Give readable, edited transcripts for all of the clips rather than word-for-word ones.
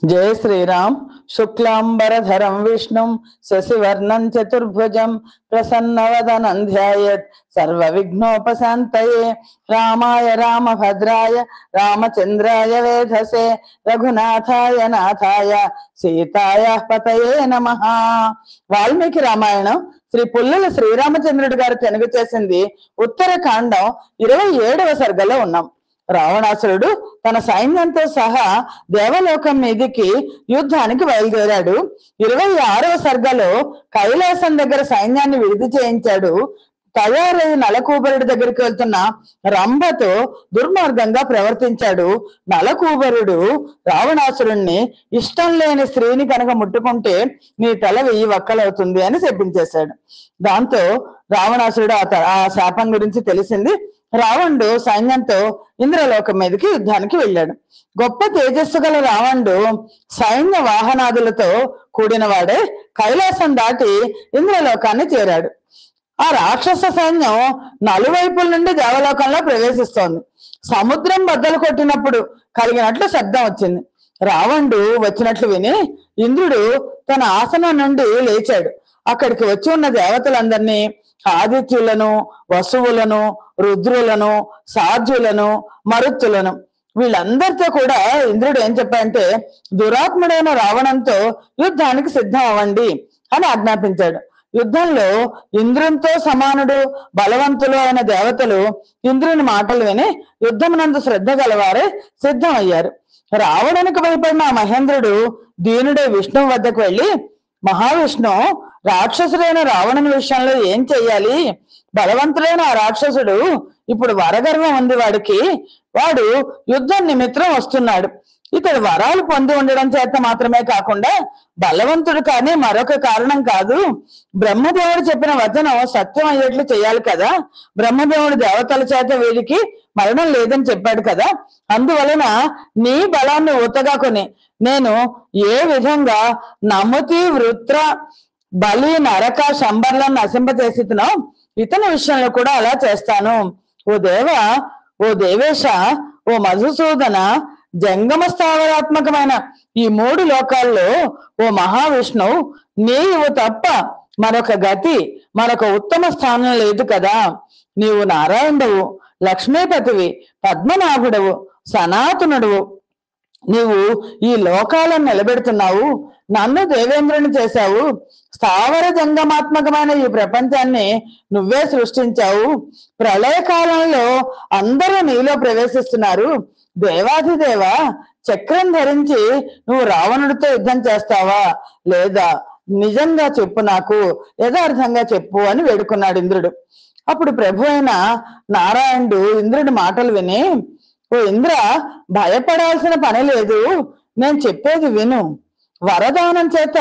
जय श्रीराम। शुक्लांबरधरं विष्णुं शशिवर्णं चतुर्भुजं प्रसन्नवदनं ध्यायेत् सर्वविघ्नोपशान्तये। रामाय रामभद्राय रामचंद्राय वेधसे रघुनाथाय नाथाय सीताय पतये नमः। వాల్మీకి రామాయణం శ్రీ పుల్లల శ్రీరామచంద్రుడి గారు తెలుగు చేసింది ఉత్తరకాండం 27వ సర్గలో ఉన్నాం. రావణాసురుడు తన సైన్యంతో సహా దేవలోకం మీదికి యుద్ధానికి బయలుదేరాడు. 26వ సర్గలో కైలాసం దగ్గర సైన్యాన్ని విడిది చేయించాడు. తయారై నలకూబరుడి దగ్గరికి వెళ్తున్న రంభతో దుర్మార్గంగా ప్రవర్తించాడు. నలకూబరుడు రావణాసురుణ్ణి ఇష్టం లేని స్త్రీని కనుక ముట్టుకుంటే నీ తల 1000 వక్కలవుతుంది అని శపించేశాడు. దాంతో రావణాసురుడు ఆ శాపం గురించి తెలిసింది. రావణుడు సైన్యంతో ఇంద్రలోకం మీదకి యుద్ధానికి వెళ్ళాడు. గొప్ప తేజస్సు గల రావణుడు సైన్య వాహనాదులతో కూడిన వాడే కైలాసం దాటి ఇంద్రలోకాన్ని చేరాడు. ఆ రాక్షస సైన్యం నలువైపుల నుండి దేవలోకంలో ప్రవేశిస్తోంది. సముద్రం బద్దలు కొట్టినప్పుడు కలిగినట్లు శబ్దం వచ్చింది. రావణుడు వచ్చినట్లు విని ఇంద్రుడు తన ఆసనం నుండి లేచాడు. అక్కడికి వచ్చి ఉన్న దేవతలందరినీ, ఆదిత్యులను, వసువులను, రుద్రులను, సాధ్యులను, మరుత్తులను వీళ్ళందరితో కూడా ఇంద్రుడు ఏం చెప్పాడంటే, దురాత్ముడైన రావణంతో యుద్ధానికి సిద్ధం అవ్వండి అని ఆజ్ఞాపించాడు. యుద్ధంలో ఇంద్రునితో సమానుడు బలవంతులు అయిన దేవతలు ఇంద్రుని మాటలు విని యుద్ధమునందు శ్రద్ధ గలవారే సిద్ధమయ్యారు. రావణునికి భయపడిన మహేంద్రుడు దీనుడే విష్ణువు వద్దకు వెళ్ళి, మహావిష్ణు, రాక్షసుడైన రావణుని విషయంలో ఏం చెయ్యాలి? బలవంతుడైన ఆ రాక్షసుడు ఇప్పుడు వరగర్వం ఉంది వాడికి. వాడు యుద్ధం నిమిత్తం వస్తున్నాడు. ఇతడు వరాలు పొంది ఉండడం చేత మాత్రమే కాకుండా బలవంతుడు కానీ మరొక కారణం కాదు. బ్రహ్మదేవుడు చెప్పిన వచనం సత్యం అయ్యేట్లు చేయాలి కదా. బ్రహ్మదేవుడు దేవతల చేత వీడికి మరణం లేదని చెప్పాడు కదా. అందువలన నీ బలాన్ని ఊతగా కొని నేను ఏ విధంగా నముతి, వృత్ర, బలి, నరక, శంబర్లను నశింపచేసినో ఇతని విషయంలో కూడా అలా చేస్తాను. ఓ దేవ, ఓ దేవేశ, ఓ మధుసూదన, జంగమ స్థావరాత్మకమైన ఈ 3 లోకాల్లో ఓ మహావిష్ణువు నీవు తప్ప మరొక గతి, మరొక ఉత్తమ స్థానం లేదు కదా. నీవు నారాయణుడవు, లక్ష్మీపతివి, పద్మనాభుడవు, సనాతనుడువు. నీవు ఈ లోకాలను నిలబెడుతున్నావు. నన్ను దేవేంద్రుని చేశావు. స్థావర జంగమాత్మకమైన ఈ ప్రపంచాన్ని నువ్వే సృష్టించావు. ప్రళయకాలంలో అందరూ నీలో ప్రవేశిస్తున్నారు. దేవాధిదేవ, చక్రం ధరించి నువ్వు రావణుడితో యుద్ధం చేస్తావా లేదా? నిజంగా చెప్పు, నాకు యథార్థంగా చెప్పు అని వేడుకున్నాడు ఇంద్రుడు. అప్పుడు ప్రభు అయిన నారాయణుడు ఇంద్రుడి మాటలు విని, ఓ ఇంద్ర, భయపడాల్సిన పని లేదు, నేను చెప్పేది విను. వరదానం చేత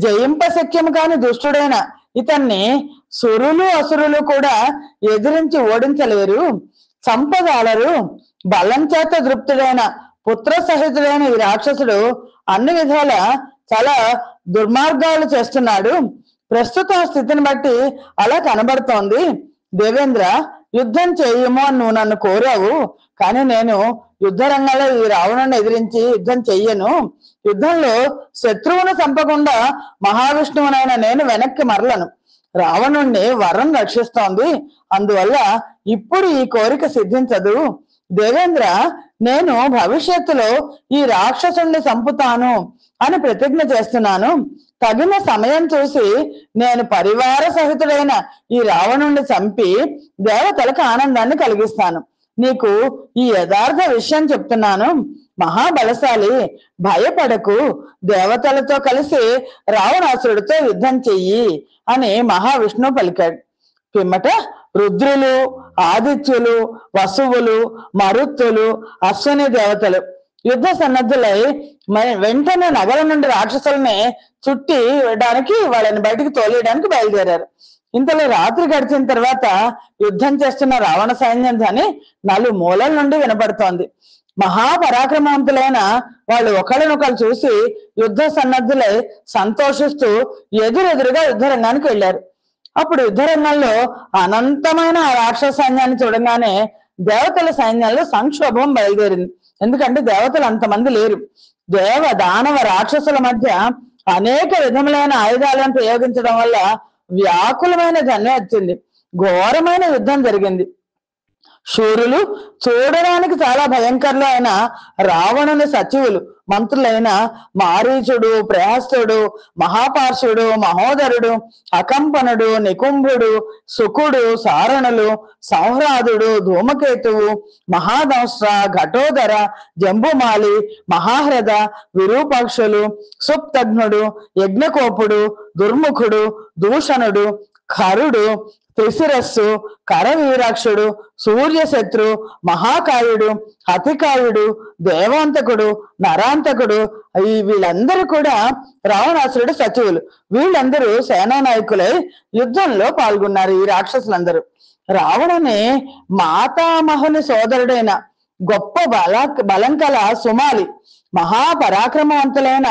జయింపశక్యము కాని దుష్టుడైన ఇతన్ని సురులు అసురులు కూడా ఎదిరించి ఓడించలేరు, చంపగలరు. బలం చేత దృప్తుడైన పుత్ర సహితుడైన ఈ రాక్షసుడు అన్ని విధాల చాలా దుర్మార్గాలు చేస్తున్నాడు. ప్రస్తుత స్థితిని బట్టి అలా కనబడుతోంది. దేవేంద్ర, యుద్ధం చేయము అని నువ్వు నన్ను కోరావు, కానీ నేను యుద్ధ రంగంలో ఈ రావణుని ఎదిరించి యుద్ధం చెయ్యను. యుద్ధంలో శత్రువును చంపకుండా మహావిష్ణువునైన నేను వెనక్కి మరలను. రావణుణ్ణి వరం రక్షిస్తోంది. అందువల్ల ఇప్పుడు ఈ కోరిక సిద్ధించదు. దేవేంద్ర, నేను భవిష్యత్తులో ఈ రాక్షసుణ్ణి చంపుతాను అని ప్రతిజ్ఞ చేస్తున్నాను. తగిన సమయం చూసి నేను పరివార సహితుడైన ఈ రావణుణ్ణి చంపి దేవతలకు ఆనందాన్ని కలిగిస్తాను. నీకు ఈ యథార్థ విషయం చెప్తున్నాను. మహాబలశాలి, భయపడకు. దేవతలతో కలిసి రావణాసురుడితో యుద్ధం చెయ్యి అని మహావిష్ణువు పలికాడు. పిమ్మట రుద్రులు, ఆదిత్యులు, వసువులు, మరుత్తులు, అశ్వని దేవతలు యుద్ధ సన్నద్ధులై వెంటనే నగరం నుండి రాక్షసుల్ని చుట్టి వేయడానికి, వాళ్ళని బయటికి తోలేయడానికి బయలుదేరారు. ఇంతలో రాత్రి గడిచిన తర్వాత యుద్ధం చేస్తున్న రావణ సైన్యం ధ్వని 4 మూలల నుండి వినపడుతోంది. మహాపరాక్రమవంతులైన వాళ్ళు ఒకళ్ళనొకళ్ళు చూసి యుద్ధ సన్నద్ధులై సంతోషిస్తూ ఎదురెదురుగా యుద్ధ రంగానికి వెళ్ళారు. అప్పుడు యుద్ధ రంగంలో అనంతమైన ఆ రాక్షస సైన్యాన్ని చూడగానే దేవతల సైన్యంలో సంక్షోభం బయలుదేరింది. ఎందుకంటే దేవతలు అంతమంది లేరు. దేవ దానవ రాక్షసుల మధ్య అనేక విధములైన ఆయుధాలను ప్రయోగించడం వల్ల వ్యాకులమైన జన్మ వచ్చింది. ఘోరమైన యుద్ధం జరిగింది. శూరులు, చూడడానికి చాలా భయంకరులు అయిన రావణుని సచివులు, మంత్రులైన మారీచుడు, ప్రహస్తుడు, మహాపార్షుడు, మహోదరుడు, అకంపనుడు, నికుంభుడు, సుకుడు, సారణులు, సంహ్రాదుడు, ధూమకేతువు, మహాదంస్ర, ఘటోదర, జంబుమాలి, మహాహ్రద, విరూపాక్షులు, సుప్తఘ్నుడు, యజ్ఞకోపుడు, దుర్ముఖుడు, దూషణుడు, ఖరుడు, త్రిశిరస్సు, కరవీరాక్షుడు, సూర్యశత్రు, మహాకాయుడు, అతికాయుడు, దేవాంతకుడు, నరాంతకుడు, వీళ్ళందరూ కూడా రావణాసురుడు సచివులు. వీళ్ళందరూ సేనానాయకులై యుద్ధంలో పాల్గొన్నారు. ఈ రాక్షసులందరూ రావణుని మాతామహుని సోదరుడైన గొప్ప బలం కల సుమాలి, మహాపరాక్రమవంతులైన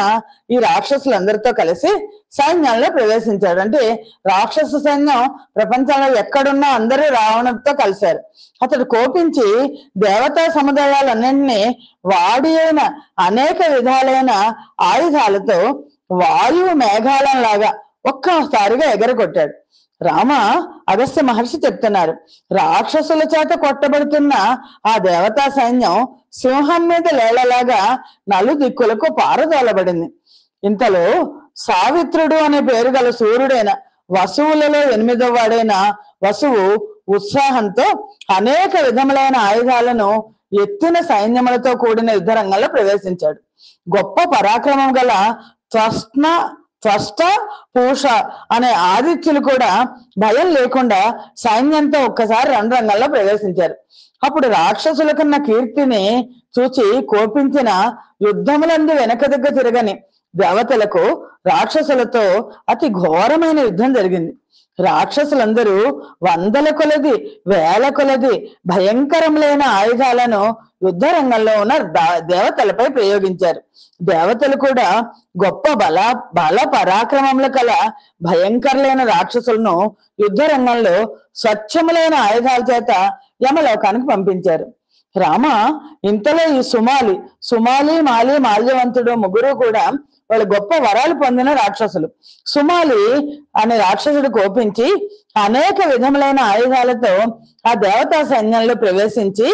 ఈ రాక్షసులందరితో కలిసి సైన్యంలో ప్రవేశించాడు. అంటే రాక్షస సైన్యం ప్రపంచంలో ఎక్కడున్నా అందరూ రావణుడితో కలిశారు. అతడు కోపించి దేవతా సముదాయాలన్నింటినీ వాడి అయిన అనేక విధాలైన ఆయుధాలతో వాయువు మేఘాలంలాగా ఒక్కసారిగా ఎగరగొట్టాడు. రామ అగస్త్య మహర్షి చెప్తున్నారు, రాక్షసుల చేత కొట్టబడుతున్న ఆ దేవతా సైన్యం సింహం మీద లేళ్లలాగా నలుదిక్కులకు పారదోలబడింది. ఇంతలో సావిత్రుడు అనే పేరు గల సూర్యుడైన వసువులలో 8వ వాడైన వసువు ఉత్సాహంతో అనేక విధములైన ఆయుధాలను ఎత్తిన సైన్యములతో కూడిన యుద్ధ రంగంలో ప్రవేశించాడు. గొప్ప పరాక్రమం గల త్వష్ట పూష అనే ఆదిత్యులు కూడా భయం లేకుండా సైన్యంతో ఒక్కసారి రణరంగంలో ప్రవేశించారు. అప్పుడు రాక్షసుల కన్నా కీర్తిని చూచి కోపించిన యుద్ధములందు వెనకదగ్గ తిరగని దేవతలకు రాక్షసులతో అతి ఘోరమైన యుద్ధం జరిగింది. రాక్షసులందరూ వందల కొలది, వేల కొలది భయంకరములైన ఆయుధాలను యుద్ధ రంగంలో ఉన్న దేవతలపై ప్రయోగించారు. దేవతలు కూడా గొప్ప బల పరాక్రమముల కల భయంకరులైన రాక్షసులను యుద్ధ రంగంలో స్వచ్ఛములైన ఆయుధాల చేత యమలోకానికి పంపించారు. రామ ఇంతలో ఈ సుమాలి, మాలి, మాల్యవంతుడు ముగ్గురు కూడా వాళ్ళు గొప్ప వరాలు పొందిన రాక్షసులు. సుమాలి అనే రాక్షసుడు కోపించి అనేక విధములైన ఆయుధాలతో ఆ దేవతా సైన్యంలో ప్రవేశించి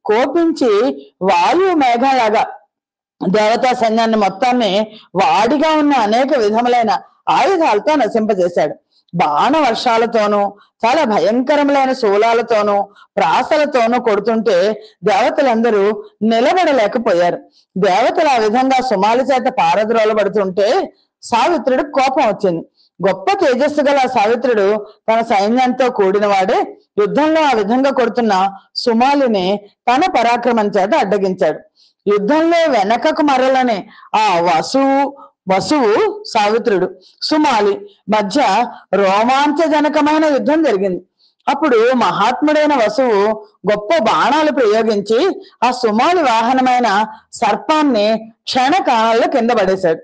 కోపించి వాయు మేఘలాగా దేవతా సైన్యాన్ని మొత్తాన్ని వాడిగా ఉన్న అనేక విధములైన ఆయుధాలతో నశింపజేశాడు. బాణ వర్షాలతోనూ చాలా భయంకరములైన శూలాలతోనూ ప్రాసలతోనూ కొడుతుంటే దేవతలందరూ నిలబడలేకపోయారు. దేవతలు ఆ విధంగా సుమాలి చేత పారద్రోలబడుతుంటే సావిత్రుడు కోపం వచ్చింది. గొప్ప తేజస్సు గల సావిత్రుడు తన సైన్యంతో కూడిన వాడే యుద్ధంలో ఆ విధంగా కొడుతున్న సుమాలిని తన పరాక్రమం చేత అడ్డగించాడు. యుద్ధంలో వెనకకు మరలని ఆ వసువు సావిత్రుడు సుమాలి మధ్య రోమాంచజనకమైన యుద్ధం జరిగింది. అప్పుడు మహాత్ముడైన వసువు గొప్ప బాణాలు ప్రయోగించి ఆ సుమాలి వాహనమైన సర్పాన్ని క్షణకాలంలో కింద పడేశాడు.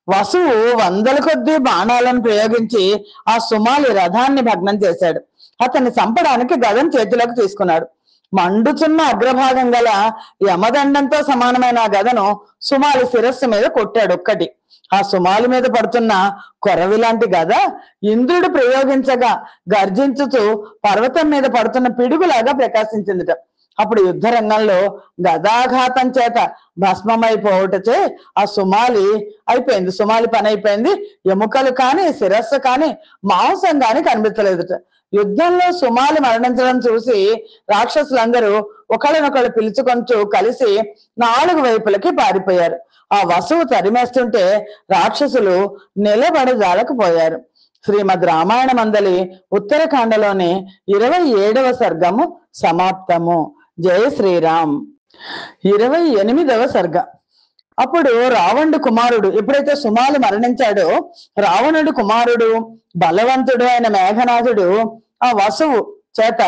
వసువు వందల కొద్దీ బాణాలను ప్రయోగించి ఆ సుమాలి రథాన్ని భగ్నం చేశాడు. అతన్ని చంపడానికి గదను చేతిలోకి తీసుకున్నాడు. మండుచున్న అగ్రభాగం గల యమదండంతో సమానమైన ఆ గదను సుమాలి శిరస్సు మీద కొట్టాడు ఒక్కటి. ఆ సుమాలి మీద పడుతున్న కొరవి లాంటి గద ఇంద్రుడు ప్రయోగించగా గర్జించుతూ పర్వతం మీద పడుతున్న పిడుగులాగా ప్రకాశించిందిట. అప్పుడు యుద్ధ రంగంలో గదాఘాతం చేత భస్మమైపోవటచే ఆ సుమాలి అయిపోయింది. సుమాలి పని అయిపోయింది. ఎముకలు కానీ, శిరస్సు కానీ, మాంసం కానీ కనిపించలేదుట. యుద్ధంలో సుమాలి మరణించడం చూసి రాక్షసులందరూ ఒకళ్ళనొకళ్ళు పిలుచుకొంటూ కలిసి 4 వైపులకి పారిపోయారు. ఆ వసువు తరిమేస్తుంటే రాక్షసులు నిలబడజాలకపోయారు. శ్రీమద్ రామాయణ మందలి ఉత్తరకాండలోని 27వ సర్గము సమాప్తము. జయ శ్రీరామ్. 28వ సర్గ. అప్పుడు రావణుడు కుమారుడు ఎప్పుడైతే సుమాలి మరణించాడో రావణుడు కుమారుడు బలవంతుడు అయిన మేఘనాథుడు ఆ వసువు చేత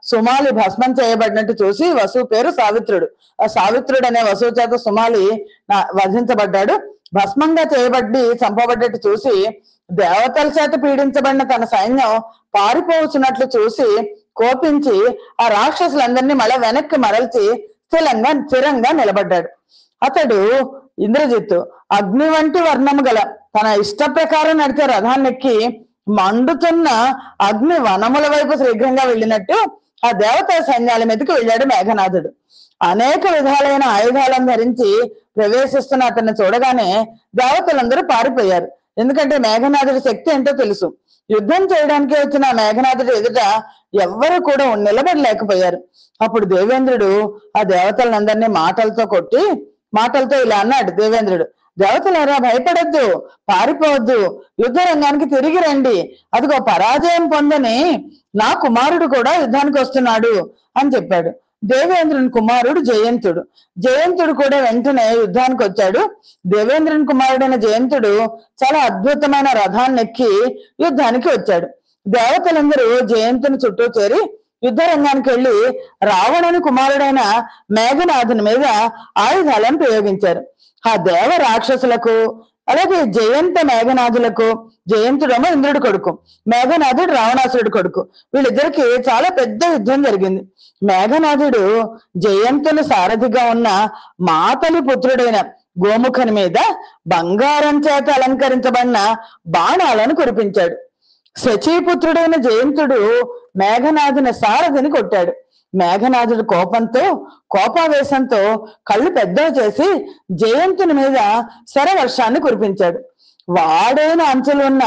సుమాలి భస్మం చేయబడినట్టు చూసి, వసువు పేరు సావిత్రుడు, ఆ సావిత్రుడు అనే వసువు చేత సుమాలి వధించబడ్డాడు. భస్మంగా చేయబడి చంపబడ్డట్టు చూసి దేవతల చేత పీడించబడిన తన సైన్యం పారిపోవచ్చున్నట్లు చూసి కోపించి ఆ రాక్షసులందరినీ మళ్ళీ వెనక్కి మరల్చి స్థిరంగా నిలబడ్డాడు. అతడు ఇంద్రజిత్తు అగ్ని వంటి వర్ణము గల తన ఇష్ట ప్రకారం నడిచే రథాన్నెక్కి మండుతున్న అగ్ని వనముల వైపు శీఘ్రంగా వెళ్ళినట్టు ఆ దేవతా సైన్యాల మీదకి వెళ్ళాడు మేఘనాథుడు. అనేక విధాలైన ఆయుధాలను ధరించి ప్రవేశిస్తున్న అతన్ని చూడగానే దేవతలందరూ పారిపోయారు. ఎందుకంటే మేఘనాథుడి శక్తి ఏంటో తెలుసు. యుద్ధం చేయడానికి వచ్చిన మేఘనాథుడి ఎదుట ఎవ్వరు కూడా నిలబడలేకపోయారు. అప్పుడు దేవేంద్రుడు ఆ దేవతలందరినీ మాటలతో ఇలా అన్నాడు. దేవేంద్రుడు, దేవతలారా, భయపడద్దు, పారిపోవద్దు, యుద్ధ రంగానికి తిరిగి రండి. అదిగో పరాజయం పొందని నా కుమారుడు కూడా యుద్ధానికి వస్తున్నాడు అని చెప్పాడు. దేవేంద్రుని కుమారుడు జయంతుడు కూడా వెంటనే యుద్ధానికి వచ్చాడు. దేవేంద్రుని కుమారుడైన జయంతుడు చాలా అద్భుతమైన రథాన్ని ఎక్కి యుద్ధానికి వచ్చాడు. దేవతలందరూ జయంతుని చుట్టూ చేరి యుద్ధ రంగానికి వెళ్లి రావణుని కుమారుడైన మేఘనాథుని మీద ఆయుధాలను ప్రయోగించారు. ఆ దేవ రాక్షసులకు అలాగే జయంత మేఘనాథులకు, జయంతుడేమో ఇంద్రుడి కొడుకు, మేఘనాథుడు రావణాసురుడి కొడుకు, వీళ్ళిద్దరికి చాలా పెద్ద యుద్ధం జరిగింది. మేఘనాథుడు జయంతుని సారథిగా ఉన్న మాతలి పుత్రుడైన గోముఖని మీద బంగారం చేత అలంకరించబడిన బాణాలను కురిపించాడు. శచీపుత్రుడైన జయంతుడు మేఘనాథుని సారథిని కొట్టాడు. మేఘనాథుడు కోపావేశంతో కళ్ళు పెద్దవి చేసి జయంతుని మీద శరవర్షాన్ని కురిపించాడు. వాడైన అంచులు ఉన్న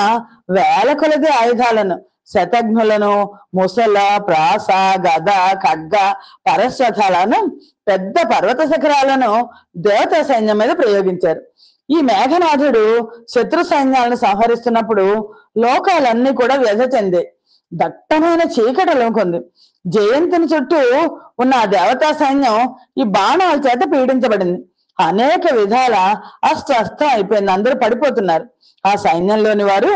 వేల కొలది ఆయుధాలను, శతఘ్నులను, ముసల, ప్రాస, గద, ఖడ్గ, పరశతాలను, పెద్ద పర్వత శిఖరాలను దేవతా సైన్యం మీద ప్రయోగించారు. ఈ మేఘనాథుడు శత్రు సైన్యాలను సంహరిస్తున్నప్పుడు లోకాలన్నీ కూడా వ్యధ చెందాయి. దట్టమైన చీకటి అలుముకుంది. జయంతుని చుట్టూ ఉన్న ఆ దేవతా సైన్యం ఈ బాణాల చేత పీడించబడింది. అనేక విధాల అస్వస్థ అయిపోయింది. అందరూ పడిపోతున్నారు. ఆ సైన్యంలోని వారు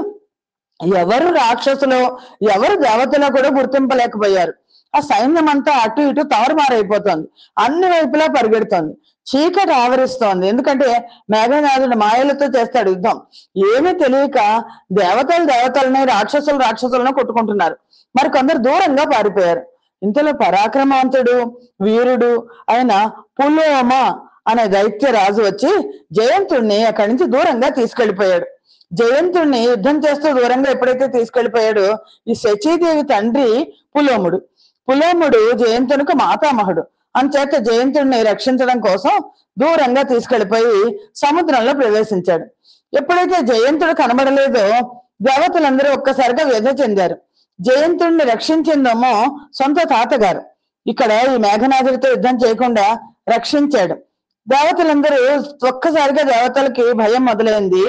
ఎవరు రాక్షసులో ఎవరు దేవతలో కూడా గుర్తింపలేకపోయారు. ఆ సైన్యం అంతా అటు ఇటు తారుమారైపోతుంది. అన్ని వైపులా పరిగెడుతోంది. చీకటి ఆవరిస్తోంది. ఎందుకంటే మేఘనాథుడు మాయలతో చేస్తాడు యుద్ధం. ఏమీ తెలియక దేవతలని రాక్షసులను కొట్టుకుంటున్నారు. మరి కొందరు దూరంగా పారిపోయారు. ఇంతలో పరాక్రమవంతుడు వీరుడు అయిన పులోమ అనే దైత్య రాజు వచ్చి జయంతుడిని అక్కడి నుంచి దూరంగా తీసుకెళ్లిపోయాడు. జయంతుడిని యుద్ధం చేస్తూ దూరంగా ఎప్పుడైతే తీసుకెళ్లిపోయాడో ఈ శచీదేవి తండ్రి పులోముడు జయంతునికి మాతామహుడు. అంచేత జయంతుడిని రక్షించడం కోసం దూరంగా తీసుకెళ్లిపోయి సముద్రంలో ప్రవేశించాడు. ఎప్పుడైతే జయంతుడు కనబడలేదో దేవతలందరూ ఒక్కసారిగా వ్యధ చెందారు. జయంతుడిని రక్షించిందేమో సొంత తాతగారు. ఇక్కడ ఈ మేఘనాథుడితో యుద్ధం చేయకుండా రక్షించాడు. దేవతలందరూ ఒక్కసారిగా దేవతలకి భయం మొదలైంది.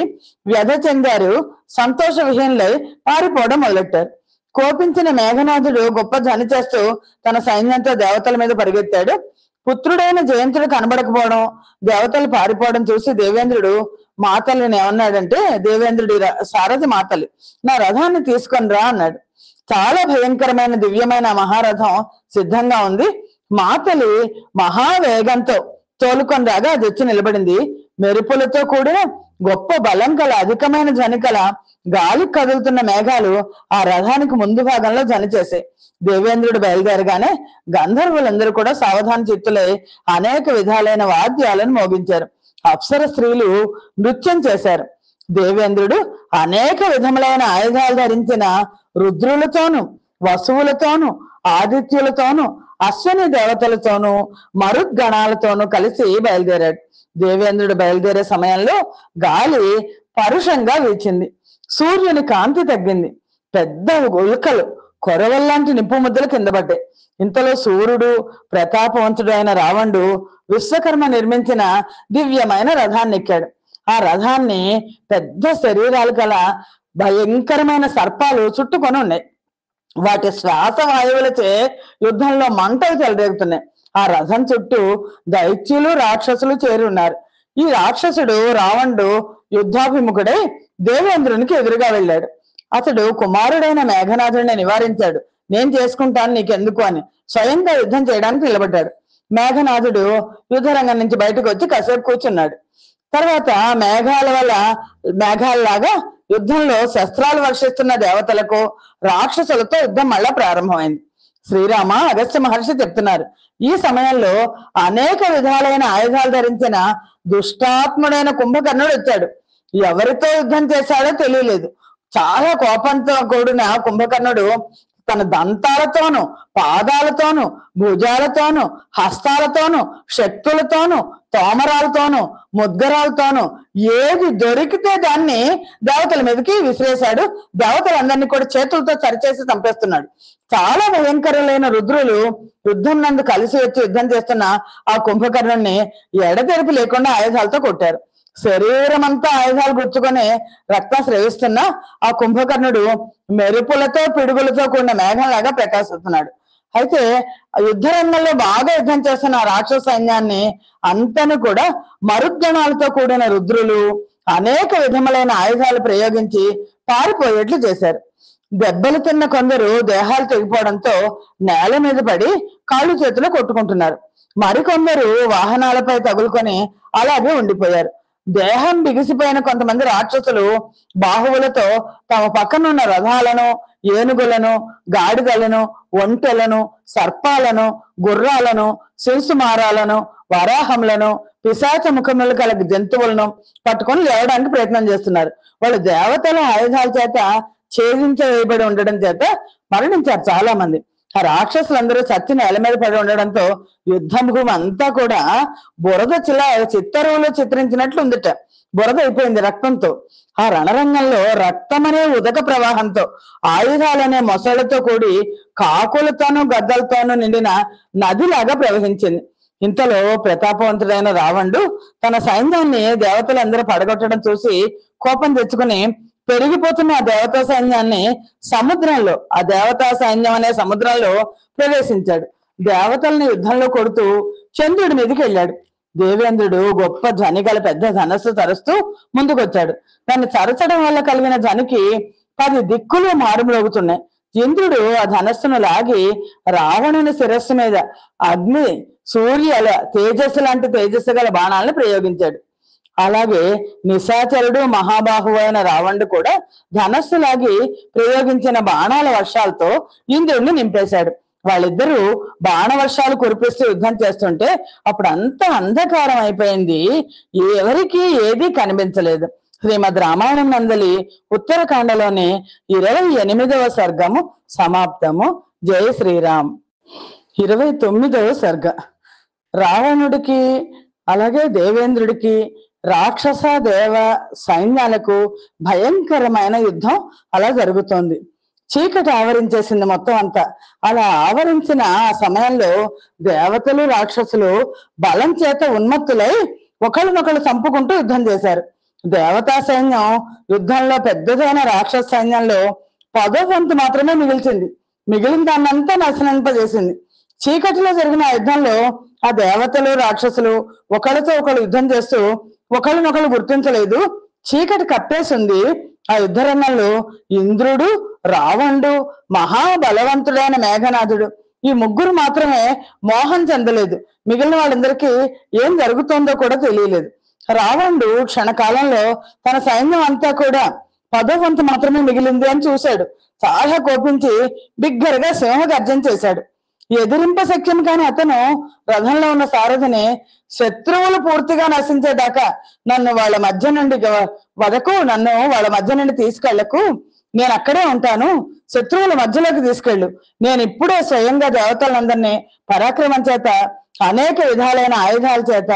వ్యధ చెందారు. సంతోష విహీనులై పారిపోవడం మొదలెట్టారు. కోపించిన మేఘనాథుడు గొప్ప ధ్వని చేస్తూ తన సైన్యంతో దేవతల మీద పరిగెత్తాడు. పుత్రుడైన జయంతుడు కనబడకపోవడం, దేవతలు పారిపోవడం చూసి దేవేంద్రుడు మాతల్ని ఏమన్నాడంటే, దేవేంద్రుడి సారథి మాతలి, నా రథాన్ని తీసుకొని రా అన్నాడు. చాలా భయంకరమైన దివ్యమైన మహారథం సిద్ధంగా ఉంది. మాతలి మహావేగంతో తోలుకొని రాగా అది వచ్చి నిలబడింది. మెరుపులతో కూడిన గొప్ప బలం కల అధికమైన ధ్వని కల గాలి కదులుతున్న మేఘాలు ఆ రథానికి ముందు భాగంలో ధ్వని చేశాయి. దేవేంద్రుడు బయలుదేరగానే గంధర్వులందరూ కూడా సావధాన చిత్తులై అనేక విధాలైన వాద్యాలను మోగించారు. అప్సర స్త్రీలు నృత్యం చేశారు. దేవేంద్రుడు అనేక విధములైన ఆయుధాలు ధరించిన రుద్రులతోనూ, వసువులతోనూ, ఆదిత్యులతోనూ, అశ్వని దేవతలతోనూ, మరుద్గణాలతోనూ కలిసి బయలుదేరాడు. దేవేంద్రుడు బయలుదేరే సమయంలో గాలి పరుషంగా వీచింది. సూర్యుని కాంతి తగ్గింది. పెద్ద ఉల్కలు, కొరవల్లాంటి నిప్పు ముద్దలు కింద పడ్డాయి. ఇంతలో సూర్యుడు, ప్రతాపవంతుడు అయిన రావణుడు విశ్వకర్మ నిర్మించిన దివ్యమైన రథాన్ని ఎక్కాడు. ఆ రథాన్ని పెద్ద శరీరాలు గల భయంకరమైన సర్పాలు చుట్టుకొని ఉన్నాయి. వాటి శ్వాస వాయువులచే యుద్ధంలో మంటలు చెలరేగుతున్నాయి. ఆ రథం చుట్టూ దైత్యులు, రాక్షసులు చేరి ఉన్నారు. ఈ రాక్షసుడు రావణుడు యుద్ధాభిముఖుడై దేవేంద్రునికి ఎదురుగా వెళ్ళాడు. అతడు కుమారుడైన మేఘనాథుడిని నివారించాడు. నేను చేసుకుంటాను, నీకెందుకు అని స్వయంగా యుద్ధం చేయడానికి నిలబడ్డాడు. మేఘనాథుడు యుద్ధరంగం నుంచి బయటకు వచ్చి కాసేపు కూర్చున్నాడు. తర్వాత మేఘాలలాగా యుద్ధంలో శస్త్రాలు వర్షిస్తున్న దేవతలకు రాక్షసులతో యుద్ధం మళ్ళా ప్రారంభమైంది. శ్రీరామ అగస్త్య మహర్షి చెప్తున్నారు. ఈ సమయంలో అనేక విధాలైన ఆయుధాలు ధరించిన దుష్టాత్ముడైన కుంభకర్ణుడు వచ్చాడు. ఎవరితో యుద్ధం చేశాడో తెలియలేదు. చాలా కోపంతో కూడిన కుంభకర్ణుడు తన దంతాలతోనూ, పాదాలతోనూ, భుజాలతోనూ, హస్తాలతోనూ, శక్తులతోనూ, తోమరాలతోనూ, ముద్గరాలతోనూ ఏది దొరికితే దాన్ని దేవతల మీదకి విసిరేశాడు. దేవతలందరినీ కూడా చేతులతో సరిచేసి చంపేస్తున్నాడు. చాలా భయంకరులైన రుద్రులు యుద్ధం నందు కలిసి వచ్చి యుద్ధం చేస్తున్న ఆ కుంభకర్ణుణ్ణి ఎడతెరిపి లేకుండా ఆయుధాలతో కొట్టారు. శరీరం అంతా ఆయుధాలు గుర్తుకొని రక్తం స్రవిస్తున్న ఆ కుంభకర్ణుడు మెరుపులతో పిడుగులతో కూడిన మేఘంలాగా ప్రకాశిస్తున్నాడు. అయితే యుద్ధ రంగంలో బాగా యుద్ధం చేస్తున్న ఆ రాక్షస సైన్యాన్ని అంతను కూడా మరుద్గణాలతో కూడిన రుద్రులు అనేక విధములైన ఆయుధాలు ప్రయోగించి పారిపోయేట్లు చేశారు. దెబ్బలు తిన్న కొందరు దేహాలు తెగిపోవడంతో నేల మీద పడి కాళ్ళు చేతులు కొట్టుకుంటున్నారు. మరికొందరు వాహనాలపై తగులుకొని అలాగే ఉండిపోయారు. దేహం బిగిసిపోయిన కొంతమంది రాక్షసులు బాహువులతో తమ పక్కనున్న రథాలను, ఏనుగులను, గాడిదలను, ఒంటెలను, సర్పాలను, గుర్రాలను, శింసుమారాలను, వరాహములను, పిశాచ ముఖములు కల జంతువులను పట్టుకొని లేవడానికి ప్రయత్నం చేస్తున్నారు. వాళ్ళు దేవతల ఆయుధాల చేత ఛేదించవేయబడి ఉండడం చేత మరణించారు చాలా మంది. ఆ రాక్షసులందరూ చచ్చి నేల మీద పడి ఉండడంతో యుద్ధం భూమి అంతా కూడా బురద చిత్తరువులో చిత్రించినట్లు ఉందిట. బురద అయిపోయింది రక్తంతో. ఆ రణరంగంలో రక్తమనే ఉదక ప్రవాహంతో ఆయుధాలనే మొసళ్లతో కూడి కాకులతోనూ గద్దలతోనూ నిండిన నదిలాగా ప్రవహించింది. ఇంతలో ప్రతాపవంతుడైన రావణుడు తన సైన్యాన్ని దేవతలందరూ పడగొట్టడం చూసి కోపం తెచ్చుకుని పెరిగిపోతున్న ఆ దేవతా సైన్యాన్ని సముద్రంలో, ఆ దేవతా సైన్యం అనే సముద్రంలో ప్రవేశించాడు. దేవతల్ని యుద్ధంలో కొడుతూ చంద్రుడి మీదకి వెళ్ళాడు. దేవేంద్రుడు గొప్ప ధ్వని గల పెద్ద ధనస్సు తరుస్తూ ముందుకొచ్చాడు. దాన్ని తరచడం వల్ల కలిగిన ధ్వనికి 10 దిక్కులు మారుమ్రోగుతున్నాయి. ఇంద్రుడు ఆ ధనస్సును లాగి రావణుని శిరస్సు మీద అగ్ని, సూర్యుల తేజస్సు లాంటి తేజస్సు గల బాణాలను ప్రయోగించాడు. అలాగే నిశాచరుడు మహాబాహు అయిన రావణుడు కూడా ధనస్సు లాగి ప్రయోగించిన బాణాల వర్షాలతో ఇంద్రుడిని నింపేశాడు. వాళ్ళిద్దరూ బాణవర్షాలు కురిపిస్తూ యుద్ధం చేస్తుంటే అప్పుడు అంత అంధకారం అయిపోయింది. ఎవరికి ఏది కనిపించలేదు. శ్రీమద్ రామాయణం నందలి ఉత్తరకాండలోని 28వ సర్గము సమాప్తము. జై శ్రీరామ్. 29వ సర్గ. రావణుడికి అలాగే దేవేంద్రుడికి రాక్షస దేవ సైన్యాలకు భయంకరమైన యుద్ధం అలా జరుగుతోంది. చీకటి ఆవరించేసింది మొత్తం అంతా. అలా ఆవరించిన ఆ సమయంలో దేవతలు రాక్షసులు బలం చేత ఉన్మత్తులై ఒకళ్ళనొకళ్ళు చంపుకుంటూ యుద్ధం చేశారు. దేవతా సైన్యం యుద్ధంలో పెద్దదైన రాక్షస సైన్యంలో 10వ వంతు మాత్రమే మిగిల్చింది. మిగిలిన దాన్నంతా నాశనింపజేసింది. చీకటిలో జరిగిన ఆ యుద్ధంలో ఆ దేవతలు రాక్షసులు ఒకళ్ళతో ఒకళ్ళు యుద్ధం చేస్తూ ఒకళ్ళనొకళ్ళు గుర్తించలేదు. చీకటి కప్పేసింది. ఆ యుద్ధ రంగంలో ఇంద్రుడు, రావణుడు, మహాబలవంతుడైన మేఘనాథుడు ఈ ముగ్గురు మాత్రమే మోహం చెందలేదు. మిగిలిన వాళ్ళందరికీ ఏం జరుగుతోందో కూడా తెలియలేదు. రావణుడు క్షణకాలంలో తన సైన్యం అంతా కూడా 10వ వంతు మాత్రమే మిగిలింది అని చూశాడు. చాలా కోపించి బిగ్గరగా సింహ గర్జన చేశాడు. ఎదిరింప శక్యం కాని అతను రథంలో ఉన్న సారథిని శత్రువులు పూర్తిగా నశించేదాకా నన్ను వాళ్ళ మధ్య నుండి వదకు, నన్ను వాళ్ళ మధ్య నుండి తీసుకెళ్లకు, నేను అక్కడే ఉంటాను, శత్రువుల మధ్యలోకి తీసుకెళ్ళు, నేను ఇప్పుడే స్వయంగా దేవతలందరినీ పరాక్రమం చేత అనేక విధాలైన ఆయుధాల చేత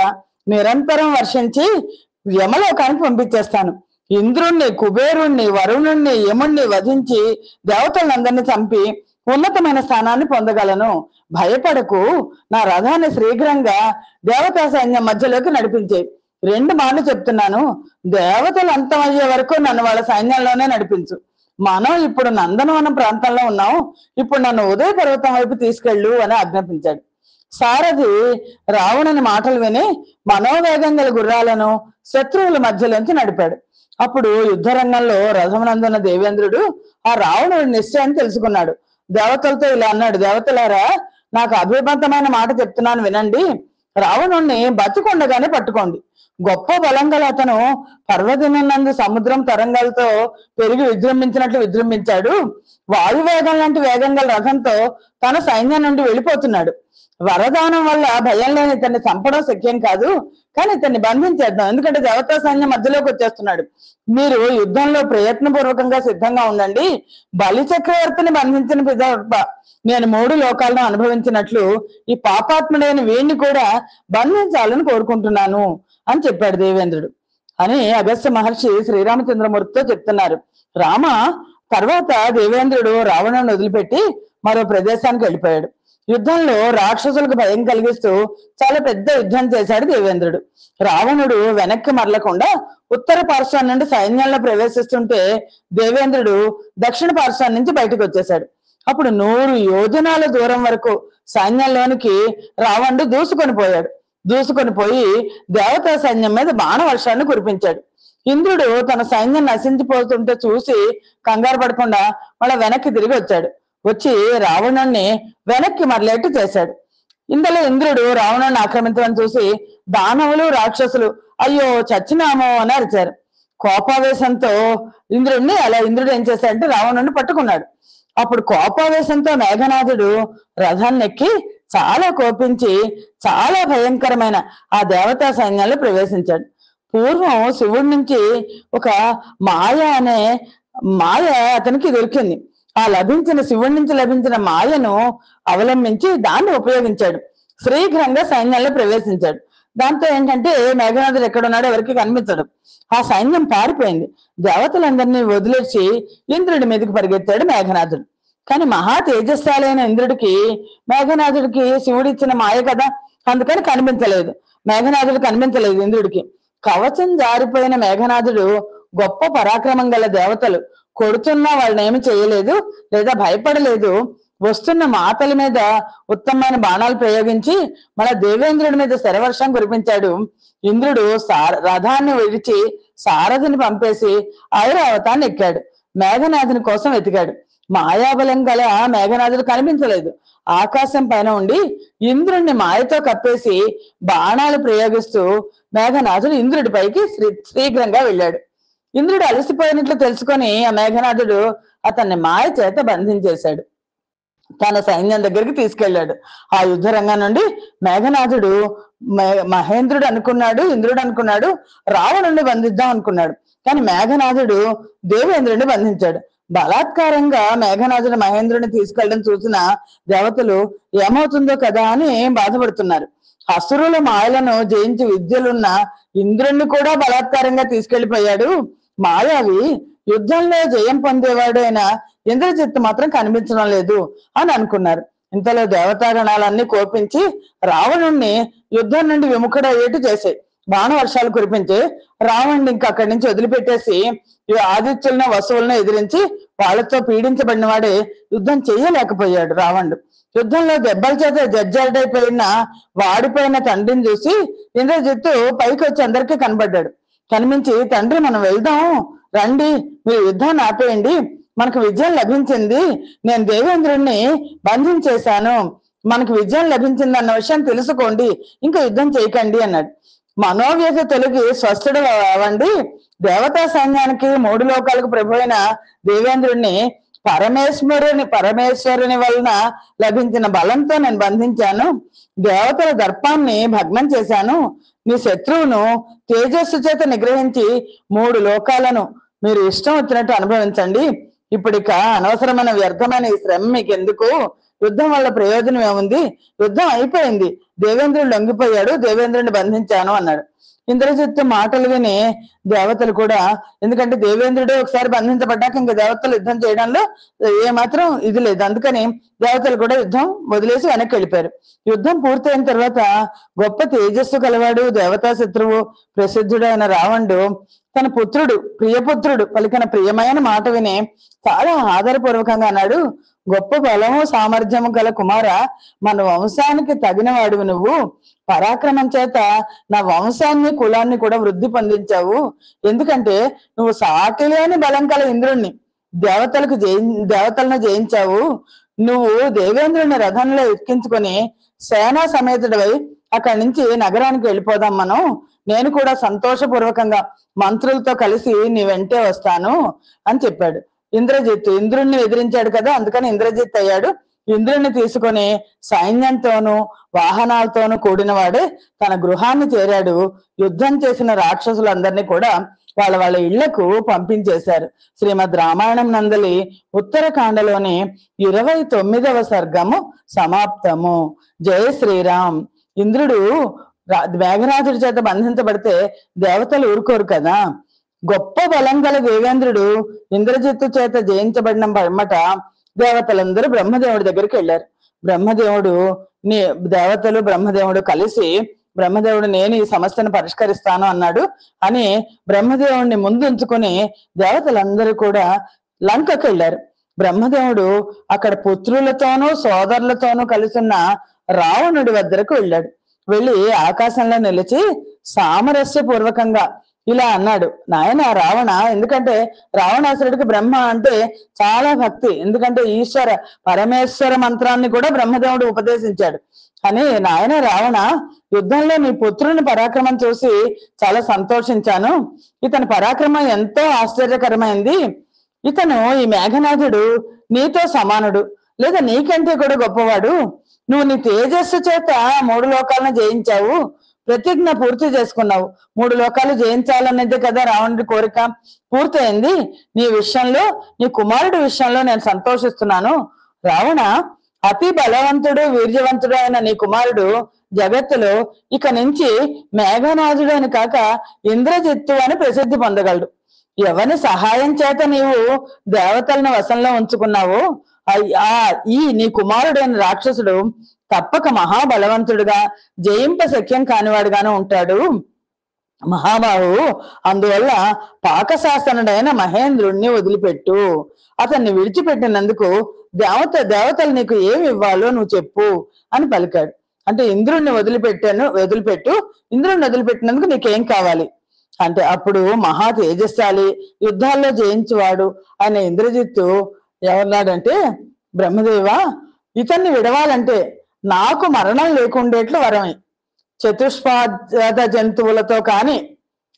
నిరంతరం వర్షించి యమలోకానికి పంపించేస్తాను. ఇంద్రుణ్ణి, కుబేరుణ్ణి, వరుణుణ్ణి, యముణ్ణి వధించి దేవతలందరినీ చంపి ఉన్నతమైన స్థానాన్ని పొందగలను. భయపడకు, నా రథాన్ని శీఘ్రంగా దేవతా సైన్యం మధ్యలోకి నడిపించే. 2 మార్లు చెప్తున్నాను, దేవతలు అంతమయ్యే వరకు నన్ను వాళ్ళ సైన్యంలోనే నడిపించు. మనం ఇప్పుడు నందనవనం ప్రాంతంలో ఉన్నాం, ఇప్పుడు నన్ను ఉదయ పర్వతం వైపు తీసుకెళ్ళు అని ఆజ్ఞాపించాడు. సారథి రావణుని మాటలు విని మనోవేగం గల గుర్రాలను శత్రువుల మధ్యలోంచి నడిపాడు. అప్పుడు యుద్ధ రంగంలో రథమునందున్న దేవేంద్రుడు ఆ రావణుడి నిశ్చయాన్ని తెలుసుకున్నాడు. దేవతలతో ఇలా అన్నాడు, దేవతలారా, నాకు అభిబంధమైన మాట చెప్తున్నాను వినండి. రావణుణ్ణి బతికొండగానే పట్టుకోండి. గొప్ప బలం గల అతను పర్వదినందు సముద్రం తరంగాలతో పెరిగి విజృంభించినట్లు విజృంభించాడు. వాయువేగం లాంటి వేగం గల రథంతో తన సైన్యం నుండి వెళ్ళిపోతున్నాడు. వరదానం వల్ల భయం లేని ఇతన్ని చంపడం శక్యం కాదు, కానీ ఇతన్ని బంధించేద్దాం, ఎందుకంటే దేవతా సైన్యం మధ్యలోకి వచ్చేస్తున్నాడు. మీరు యుద్ధంలో ప్రయత్నపూర్వకంగా సిద్ధంగా ఉండండి. బలి చక్రవర్తిని బంధించిన పిదప నేను 3 లోకాలను అనుభవించినట్లు ఈ పాపాత్ముడైన వీణ్ణి కూడా బంధించాలని కోరుకుంటున్నాను అని చెప్పాడు దేవేంద్రుడు అని అగస్త్య మహర్షి శ్రీరామచంద్రమూర్తితో చెప్తున్నారు. రామ తర్వాత దేవేంద్రుడు రావణుని వదిలిపెట్టి మరో ప్రదేశానికి వెళ్ళిపోయాడు. యుద్ధంలో రాక్షసులకు భయం కలిగిస్తూ చాలా పెద్ద యుద్ధం చేశాడు దేవేంద్రుడు. రావణుడు వెనక్కి మరలకుండా ఉత్తర పార్శ్వం నుండి సైన్యంలో ప్రవేశిస్తుంటే దేవేంద్రుడు దక్షిణ పార్శ్వం నుంచి బయటకు వచ్చేశాడు. అప్పుడు 100 యోజనాల దూరం వరకు సైన్యంలోనికి రావణుడు దూసుకొని పోయి దేవతా సైన్యం మీద బాణవర్షాన్ని కురిపించాడు. ఇంద్రుడు తన సైన్యం నశించిపోతుంటే చూసి కంగారు పడకుండా మళ్ళీ వెనక్కి తిరిగి వచ్చి రావణుణ్ణి వెనక్కి మరలేట్టు చేశాడు. ఇందులో ఇంద్రుడు రావణుణ్ణి ఆక్రమించమని చూసి దానవులు రాక్షసులు అయ్యో చచ్చినామో అని అరిచారు. కోపావేశంతో ఇంద్రుడు ఏం చేశాడంటే రావణుణ్ణి పట్టుకున్నాడు. అప్పుడు కోపావేశంతో మేఘనాథుడు రథాన్ని ఎక్కి చాలా కోపించి చాలా భయంకరమైన ఆ దేవతా సైన్యాల్లో ప్రవేశించాడు. పూర్వం శివుడి నుంచి ఒక మాయ అతనికి దొరికింది. శివుడి నుంచి లభించిన మాయను అవలంబించి దాన్ని ఉపయోగించాడు. శీఘ్రంగా సైన్యాల్లో ప్రవేశించాడు. దాంతో ఏంటంటే మేఘనాథుడు ఎక్కడున్నాడో ఎవరికి కనిపించడు. ఆ సైన్యం పారిపోయింది. దేవతలందరినీ వదిలేసి ఇంద్రుడి మీదకి పరిగెత్తాడు మేఘనాథుడు. కానీ మహా తేజస్శాలైన మేఘనాథుడికి శివుడిచ్చిన మాయ కదా, అందుకని మేఘనాథుడు కనిపించలేదు ఇంద్రుడికి. కవచం జారిపోయిన మేఘనాథుడు గొప్ప పరాక్రమం గల దేవతలు కొడుతున్నా వాళ్ళని ఏమి చేయలేదు లేదా భయపడలేదు. వస్తున్న మాతల మీద ఉత్తమమైన బాణాలు ప్రయోగించి మన దేవేంద్రుడి మీద శరవర్షం కురిపించాడు. ఇంద్రుడు రథాన్ని విడిచి సారథిని పంపేసి ఐరావతాన్ని ఎక్కాడు. మేఘనాథుని కోసం వెతికాడు. మాయాబలం గల మేఘనాథుడు కనిపించలేదు. ఆకాశం పైన ఉండి ఇంద్రుడిని మాయతో కప్పేసి బాణాలు ప్రయోగిస్తూ మేఘనాథుడు ఇంద్రుడి పైకి శీఘ్రంగా వెళ్ళాడు. ఇంద్రుడు అలసిపోయినట్లు తెలుసుకొని ఆ మేఘనాథుడు అతన్ని మాయ చేత బంధించేశాడు. తన సైన్యం దగ్గరికి తీసుకెళ్లాడు. ఆ యుద్ధ రంగం నుండి మేఘనాథుడు ఇంద్రుడు అనుకున్నాడు రావణుడిని బంధిద్దాం అనుకున్నాడు. కానీ మేఘనాథుడు దేవేంద్రుడిని బంధించాడు. బలాత్కారంగా మేఘనాథుడు మహేంద్రుడిని తీసుకెళ్ళడం చూసిన దేవతలు ఏమవుతుందో కదా అని బాధపడుతున్నారు. అసురుల మాయలను జయించి విద్యలున్న ఇంద్రుణ్ణి కూడా బలాత్కారంగా తీసుకెళ్లిపోయాడు మాయావి. యుద్ధంలో జయం పొందేవాడు అయిన ఇంద్రజిత్తు మాత్రం కనిపించడం లేదు అని అనుకున్నారు. ఇంతలో దేవతాగణాలన్నీ కోపించి రావణుణ్ణి యుద్ధం నుండి విముఖుడయ్యేట్టు చేశాయి. బాణవర్షాలు కురిపించి రావణుడిని ఇంకా అక్కడి నుంచి వదిలిపెట్టేసి ఆదిత్యులను వసువులను ఎదిరించి వాళ్ళతో పీడించబడిన వాడే యుద్ధం చేయలేకపోయాడు రావణుడు. యుద్ధంలో దెబ్బల చేత జర్జరైపోయిన వాడిపోయిన తండ్రిని చూసి ఇంద్రజిత్తు పైకి వచ్చి అందరికీ కనిపించి తండ్రి మనం వెళ్దాం రండి, మీరు యుద్ధాన్ని ఆపేయండి, మనకు విజయం లభించింది, నేను దేవేంద్రుణ్ణి బంధించేశాను, మనకు విజయం లభించింది అన్న విషయం తెలుసుకోండి, ఇంకా యుద్ధం చేయకండి అన్నాడు. మనోవ్యత తొలగి స్వస్థుడు అవ్వండి, దేవతా సైన్యానికి 3 లోకాలకు ప్రభు అయిన దేవేంద్రుణ్ణి పరమేశ్వరుని వలన లభించిన బలంతో నేను బంధించాను, దేవతల దర్పాన్ని భగ్నం చేశాను, మీ శత్రువును తేజస్సు చేత నిగ్రహించి 3 లోకాలను మీరు ఇష్టం వచ్చినట్టు అనుభవించండి, ఇప్పుడిక అనవసరమైన వ్యర్థమైన ఈ శ్రమ మీకు ఎందుకు, యుద్ధం వల్ల ప్రయోజనం ఏముంది, యుద్ధం అయిపోయింది, దేవేంద్రుడు లొంగిపోయాడు, దేవేంద్రుడిని బంధించాను అన్నాడు. ఇంద్రజిత్తు మాటలు విని దేవతలు కూడా, ఎందుకంటే దేవేంద్రుడు ఒకసారి బంధించబడ్డాక ఇంకా దేవతలు యుద్ధం చేయడంలో ఏమాత్రం ఇది లేదు, అందుకని దేవతలు కూడా యుద్ధం వదిలేసి వెనక్కి వెళ్ళిపోయారు. యుద్ధం పూర్తయిన తర్వాత గొప్ప తేజస్సు కలవాడు దేవతా శత్రువు ప్రసిద్ధుడైన రావణుడు తన ప్రియపుత్రుడు పలికిన ప్రియమైన మాట విని చాలా ఆధారపూర్వకంగా అన్నాడు, గొప్ప బలము సామర్థ్యము గల కుమార, మన వంశానికి తగిన వాడివి నువ్వు, పరాక్రమం చేత నా వంశాన్ని కులాన్ని కూడా వృద్ధి పొందించావు, ఎందుకంటే నువ్వు సాటి లేని బలం కల ఇంద్రుణ్ణి దేవతలను జయించావు, నువ్వు దేవేంద్రుని రథంలో ఎక్కించుకొని సేనా సమేతుడివై అక్కడి నుంచి నగరానికి వెళ్ళిపోదాం మనం, నేను కూడా సంతోషపూర్వకంగా మంత్రులతో కలిసి నీ వెంటే వస్తాను అని చెప్పాడు. ఇంద్రుణ్ణి ఎదిరించాడు కదా, అందుకని ఇంద్రజిత్ అయ్యాడు. ఇంద్రుణ్ణి తీసుకొని సైన్యంతోనూ వాహనాలతోనూ కూడిన వాడే తన గృహాన్ని చేరాడు. యుద్ధం చేసిన రాక్షసులందరినీ కూడా వాళ్ళ వాళ్ళ ఇళ్లకు పంపించేశారు. శ్రీమద్ రామాయణం నందలి ఉత్తరకాండలోని 29వ సర్గము సమాప్తము. జయ శ్రీరామ్. ఇంద్రుడు మేఘనాథుడి చేత బంధించబడితే దేవతలు ఊరుకోరు కదా. గొప్ప బలం గల దేవేంద్రుడు ఇంద్రజిత్తు చేత జయించబడిన బమ్మట దేవతలందరూ బ్రహ్మదేవుడి దగ్గరికి వెళ్ళారు. దేవతలు బ్రహ్మదేవుడు కలిసి, బ్రహ్మదేవుడు నేను ఈ సమస్యను పరిష్కరిస్తాను అన్నాడు అని బ్రహ్మదేవుడిని ముందుంచుకుని దేవతలందరూ కూడా లంకకు వెళ్ళారు. బ్రహ్మదేవుడు అక్కడ పుత్రులతోనూ సోదరులతోనూ కలిసి ఉన్న రావణుడి వద్దకు వెళ్ళాడు. వెళ్ళి ఆకాశంలో నిలిచి సామరస్య పూర్వకంగా ఇలా అన్నాడు, నాయన రావణ, ఎందుకంటే రావణాసురుడికి బ్రహ్మ అంటే చాలా భక్తి, ఎందుకంటే ఈశ్వర పరమేశ్వర మంత్రాన్ని కూడా బ్రహ్మదేవుడు ఉపదేశించాడు. అని నాయన రావణ, యుద్ధంలో నీ పుత్రుని పరాక్రమం చూసి చాలా సంతోషించాను. ఇతని పరాక్రమం ఎంతో ఆశ్చర్యకరమైంది. ఇతను ఈ మేఘనాథుడు నీతో సమానుడు, లేదా నీకంటే కూడా గొప్పవాడు. నువ్వు నీ తేజస్సు చేత 3 లోకాలను జయించావు, ప్రతిజ్ఞ పూర్తి చేసుకున్నావు. 3 లోకాలు జయించాలనేది కదా రావణుడి కోరిక, పూర్తయింది. నీ విషయంలో, నీ కుమారుడి విషయంలో నేను సంతోషిస్తున్నాను. రావణ, అతి బలవంతుడు వీర్యవంతుడు అయిన నీ కుమారుడు జగత్తులో ఇక నుంచి మేఘనాథుడు అని కాక ఇంద్రజిత్తు అని ప్రసిద్ధి పొందగలడు. ఎవని సహాయం చేత నీవు దేవతలను వశంలో ఉంచుకున్నావు, ఈ నీ కుమారుడైన రాక్షసుడు తప్పక మహాబలవంతుడుగా జయింప శక్యం కానివాడుగాను ఉంటాడు మహాబాహు. అందువల్ల పాకశాసనుడైన మహేంద్రుణ్ణి వదిలిపెట్టు. అతన్ని విడిచిపెట్టినందుకు దేవతలు నీకు ఏమి ఇవ్వాలో నువ్వు చెప్పు అని పలికాడు. అంటే ఇంద్రుణ్ణి వదిలిపెట్టు, ఇంద్రుణ్ణి వదిలిపెట్టినందుకు నీకేం కావాలి అంటే, అప్పుడు మహా తేజస్శాలి, యుద్ధాల్లో జయించువాడు ఆయన ఇంద్రజిత్తు ఏమన్నాడంటే, బ్రహ్మదేవా, ఇతన్ని విడవాలంటే నాకు మరణం లేకుండేట్లు వరమే. చతుష్పాద జంతువులతో కాని,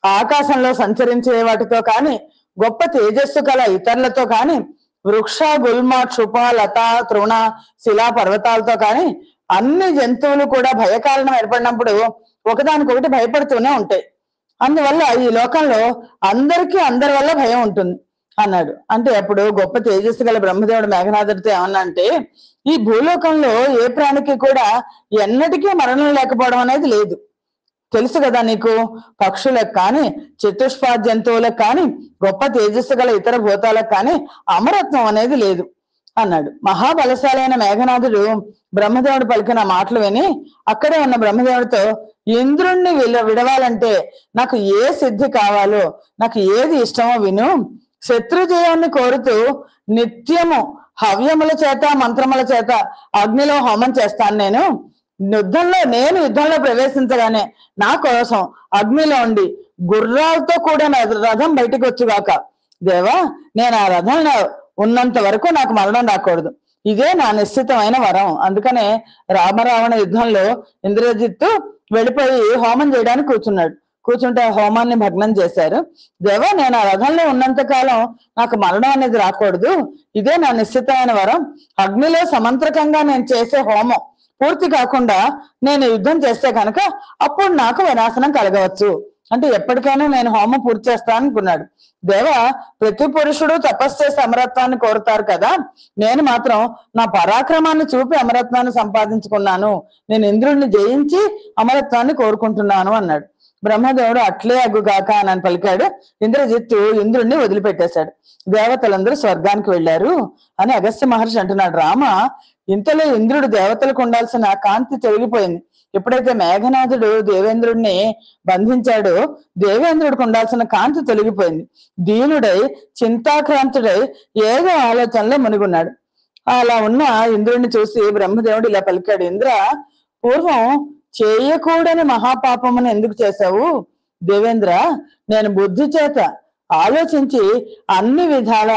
ఆకాశంలో సంచరించే వాటితో కాని, గొప్ప తేజస్సు కల ఇతరులతో కాని, వృక్ష గుల్మ క్షుప లత తృణ శిలా పర్వతాలతో కాని అన్ని జంతువులు కూడా భయకారణం ఏర్పడినప్పుడు ఒకదానికొకటి భయపడుతూనే ఉంటాయి. అందువల్ల ఈ లోకంలో అందరికీ అందరి వల్ల భయం ఉంటుంది అన్నాడు. అంటే అప్పుడు గొప్ప తేజస్సు గల బ్రహ్మదేవుడు మేఘనాథుడితో ఏమన్నా అంటే, ఈ భూలోకంలో ఏ ప్రాణికి కూడా ఎన్నటికీ మరణం లేకపోవడం అనేది లేదు, తెలుసు కదా నీకు. పక్షులకు కానీ, చతుష్పాద జంతువులకు కానీ, గొప్ప తేజస్సు గల ఇతర భూతాలకు కానీ అమరత్వం అనేది లేదు అన్నాడు. మహాబలశాలి అయిన మేఘనాథుడు బ్రహ్మదేవుడు పలికిన మాటలు విని అక్కడే ఉన్న బ్రహ్మదేవుడితో, ఇంద్రుణ్ణి విడవాలంటే నాకు ఏ సిద్ధి కావాలో, నాకు ఏది ఇష్టమో విను. శత్రుజయాన్ని కోరుతూ నిత్యము హవ్యముల చేత మంత్రముల చేత అగ్నిలో హోమం చేస్తాను. నేను యుద్ధంలో ప్రవేశించగానే నా కోసం అగ్నిలో ఉండి గుర్రాలతో కూడిన రథం బయటకు వచ్చుగాక. దేవా, నేను ఆ రథంలో ఉన్నంత వరకు నాకు మరణం రాకూడదు, ఇదే నా నిశ్చితమైన వరం. అందుకనే రామరావణ యుద్ధంలో ఇంద్రజిత్తు వెళ్ళిపోయి హోమం చేయడానికి కూర్చుంటే ఆ హోమాన్ని భగ్నం చేశారు. దేవా, నేను ఆ రథంలో ఉన్నంత కాలం నాకు మరణం అనేది రాకూడదు, ఇదే నా నిశ్చితమైన వరం. అగ్నిలో సమంత్రకంగా నేను చేసే హోమం పూర్తి కాకుండా నేను యుద్ధం చేస్తే కనుక అప్పుడు నాకు వినాశనం కలగవచ్చు. అంటే ఎప్పటికైనా నేను హోమం పూర్తి చేస్తాను అనుకున్నాడు. దేవ, ప్రతి పురుషుడు తపస్సు చేసి అమరత్వాన్ని కోరుతారు కదా, నేను మాత్రం నా పరాక్రమాన్ని చూపి అమరత్వాన్ని సంపాదించుకున్నాను, నేను ఇంద్రుడిని జయించి అమరత్వాన్ని కోరుకుంటున్నాను అన్నాడు. బ్రహ్మదేవుడు అట్లే అగ్గుగాక అని పలికాడు. ఇంద్రజిత్తు ఇంద్రుడిని వదిలిపెట్టేశాడు. దేవతలందరూ స్వర్గానికి వెళ్ళారు అని అగస్త్య మహర్షి అంటున్నాడు. రామ, ఇంతలో ఇంద్రుడు దేవతలకు ఉండాల్సిన కాంతి తొలగిపోయింది. ఎప్పుడైతే మేఘనాథుడు దేవేంద్రుడిని బంధించాడో దేవేంద్రుడికి ఉండాల్సిన కాంతి తొలగిపోయింది. దీనుడై చింతాక్రాంతుడై ఏదో ఆలోచనలో మునిగున్నాడు. అలా ఉన్న ఇంద్రుడిని చూసి బ్రహ్మదేవుడు ఇలా పలికాడు. ఇంద్ర, పూర్వం చేయకూడని మహాపాపమును ఎందుకు చేశావు? దేవేంద్ర, నేను బుద్ధి చేత ఆలోచించి అన్ని విధాల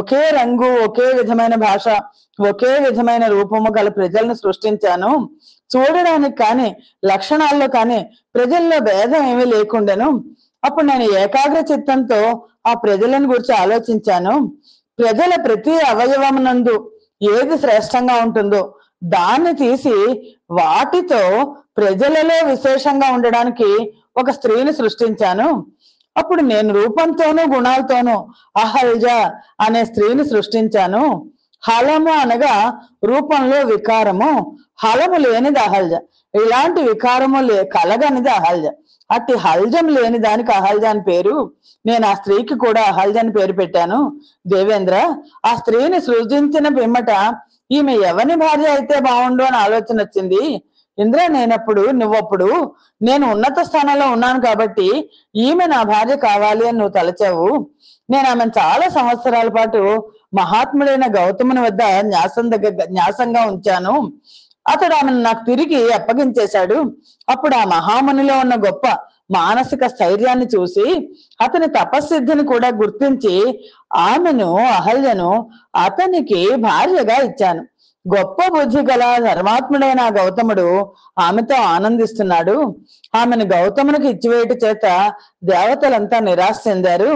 ఒకే రంగు, ఒకే విధమైన భాష, ఒకే విధమైన రూపము గల ప్రజలను సృష్టించాను. చూడడానికి కానీ లక్షణాల్లో కానీ ప్రజల్లో భేదం ఏమీ లేకుండాను. అప్పుడు నేను ఏకాగ్ర చిత్తంతో ఆ ప్రజలను గురించి ఆలోచించాను. ప్రజల ప్రతి అవయవమునందు ఏది శ్రేష్టంగా ఉంటుందో దాన్ని తీసి వాటితో ప్రజలలో విశేషంగా ఉండడానికి ఒక స్త్రీని సృష్టించాను. అప్పుడు నేను రూపంతోనూ గుణాలతోనూ అహల్జ అనే స్త్రీని సృష్టించాను. హలము అనగా రూపంలో వికారము, హలము లేనిది అహల్జ. ఇలాంటి వికారము కలగనిది అహల్జ. అట్టి హల్జం లేని దానికి అహల్జ అని పేరు. నేను ఆ స్త్రీకి కూడా అహల్జ అని పేరు పెట్టాను. దేవేంద్ర, ఆ స్త్రీని సృజించిన పిమ్మట ఈమె ఎవని భార్య అయితే బాగుండు అని ఆలోచన వచ్చింది. ఇంద్ర, నువ్వప్పుడు నేను ఉన్నత స్థానంలో ఉన్నాను కాబట్టి ఈమె నా భార్య కావాలి అని నువ్వు తలచావు. నేను ఆమెను చాలా సంవత్సరాల పాటు మహాత్ముడైన గౌతముని వద్ద న్యాసంగా ఉంచాను. అతడు ఆమెను నాకు తిరిగి అప్పగించేశాడు. అప్పుడు ఆ మహామునిలో ఉన్న గొప్ప మానసిక స్థైర్యాన్ని చూసి అతని తపస్సిద్ధిని కూడా గుర్తించి ఆమెను, అహల్యను అతనికి భార్యగా ఇచ్చాను. గొప్ప బుద్ధి గల ధర్మాత్ముడైన గౌతముడు ఆమెతో ఆనందిస్తున్నాడు. ఆమెను గౌతమునికి ఇచ్చివేయట చేత దేవతలంతా నిరాశ చెందారు.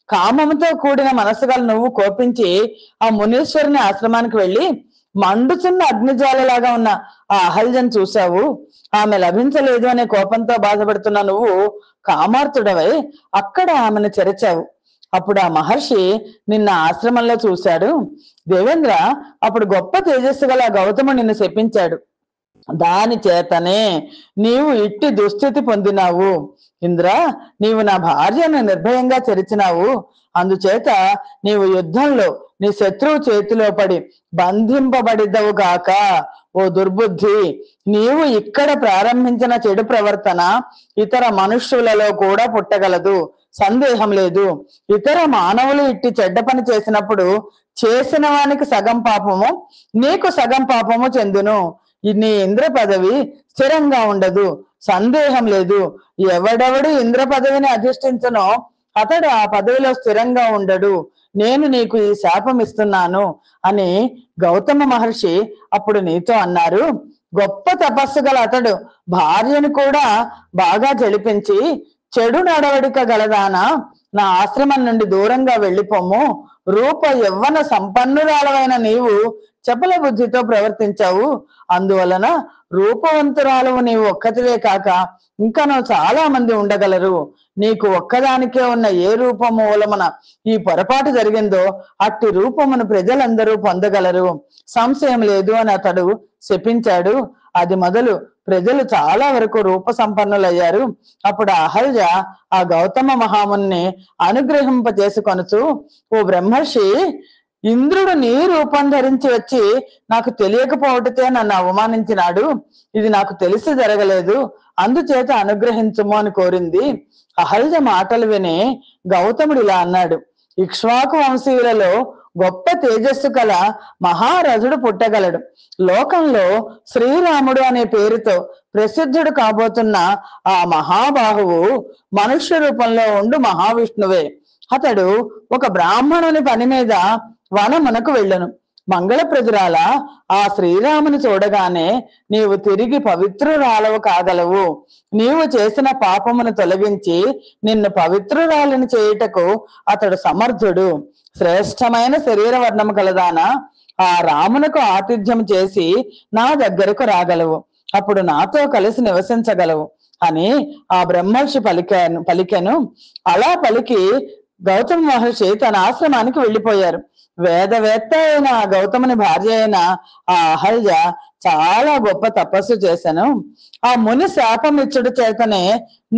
కామముతో కూడిన మనసు గల నువ్వు కోపించి ఆ మునీశ్వరుని ఆశ్రమానికి వెళ్ళి మండుచున్న అగ్నిజ్వాలలాగా ఉన్న ఆ అహల్యను చూశావు. ఆమె లభించలేదు అనే కోపంతో బాధపడుతున్న నువ్వు కామార్తుడవై అక్కడ ఆమెను చెరచావు. అప్పుడు ఆ మహర్షి నిన్న ఆశ్రమంలో చూశాడు. దేవేంద్ర, అప్పుడు గొప్ప తేజస్సు గల గౌతముడు నిన్ను శపించాడు. దాని చేతనే నీవు ఇట్టి దుస్థితి పొందినావు. ఇంద్ర, నీవు నా భార్యను నిర్భయంగా చెరిచినావు. అందుచేత నీవు యుద్ధంలో నీ శత్రువు చేతిలో పడి బంధింపబడిద్దవు గాక. ఓ దుర్బుద్ధి, నీవు ఇక్కడ ప్రారంభించిన చెడు ప్రవర్తన ఇతర మనుష్యులలో కూడా పుట్టగలదు, సందేహం లేదు. ఇతర మానవులు ఇట్టి చెడ్డ పని చేసినప్పుడు చేసిన వానికి సగం పాపము, నీకు సగం పాపము చెందును. నీ ఇంద్ర పదవి స్థిరంగా ఉండదు, సందేహం లేదు. ఎవడెవడు ఇంద్ర పదవిని అధిష్ఠించనో అతడు ఆ పదవిలో స్థిరంగా ఉండడు. నేను నీకు ఈ శాపం ఇస్తున్నాను అని గౌతమ మహర్షి అప్పుడు నీతో అన్నారు. గొప్ప తపస్సు గల అతడు భార్యను కూడా బాగా జడిపించి, చెడు నడవడిక గలదానా, నా ఆశ్రమం నుండి దూరంగా వెళ్ళిపోము. రూప యవ్వన సంపన్నురాలవైన నీవు చపల బుద్ధితో ప్రవర్తించావు. అందువలన రూపవంతురాలవు నీవు ఒక్కతివే కాక ఇంకా నువ్వు చాలా మంది ఉండగలరు. నీకు ఒక్కదానికే ఉన్న ఏ రూపము మూలమున ఈ పొరపాటు జరిగిందో అట్టి రూపమును ప్రజలందరూ పొందగలరు, సంశయం లేదు అని అతడు శపించాడు. అది మొదలు ప్రజలు చాలా వరకు రూప సంపన్నులయ్యారు. అప్పుడు అహల్య ఆ గౌతమ మహాముని అనుగ్రహింపజేసుకొనుచు, ఓ బ్రహ్మర్షి, ఇంద్రుడు నీ రూపం ధరించి వచ్చి నాకు తెలియకపోవటతే నన్ను అవమానించినాడు. ఇది నాకు తెలిసి జరగలేదు, అందుచేత అనుగ్రహించుము అని కోరింది. అహల్య మాటలు విని గౌతముడు ఇలా అన్నాడు. ఇక్ష్వాకు వంశీయులలో గొప్ప తేజస్సు కల మహారథుడు పుట్టగలడు. లోకంలో శ్రీరాముడు అనే పేరుతో ప్రసిద్ధుడు కాబోతున్న ఆ మహాబాహువు మనుష్య రూపంలో ఉండు మహావిష్ణువే. అతడు ఒక బ్రాహ్మణుని పని మీద వనమునకు వెళ్ళను. మంగళప్రదురాల, ఆ శ్రీరాముని చూడగానే నీవు తిరిగి పవిత్రురాలవు కాగలవు. నీవు చేసిన పాపమును తొలగించి నిన్ను పవిత్రురాలిని చేయుటకు అతడు సమర్థుడు. శ్రేష్టమైన శరీర వర్ణము కలదానా, ఆ రామునకు ఆతిథ్యం చేసి నా దగ్గరకు రాగలవు. అప్పుడు నాతో కలిసి నివసించగలవు అని ఆ బ్రహ్మర్షి పలికెను. అలా పలికి గౌతమ మహర్షి తన ఆశ్రమానికి వెళ్ళిపోయారు. వేదవేత్త అయిన గౌతముని భార్య అయిన ఆ అహల్య చాలా గొప్ప తపస్సు చేశాను. ఆ ముని శాపం ఇచ్చుడు చేతనే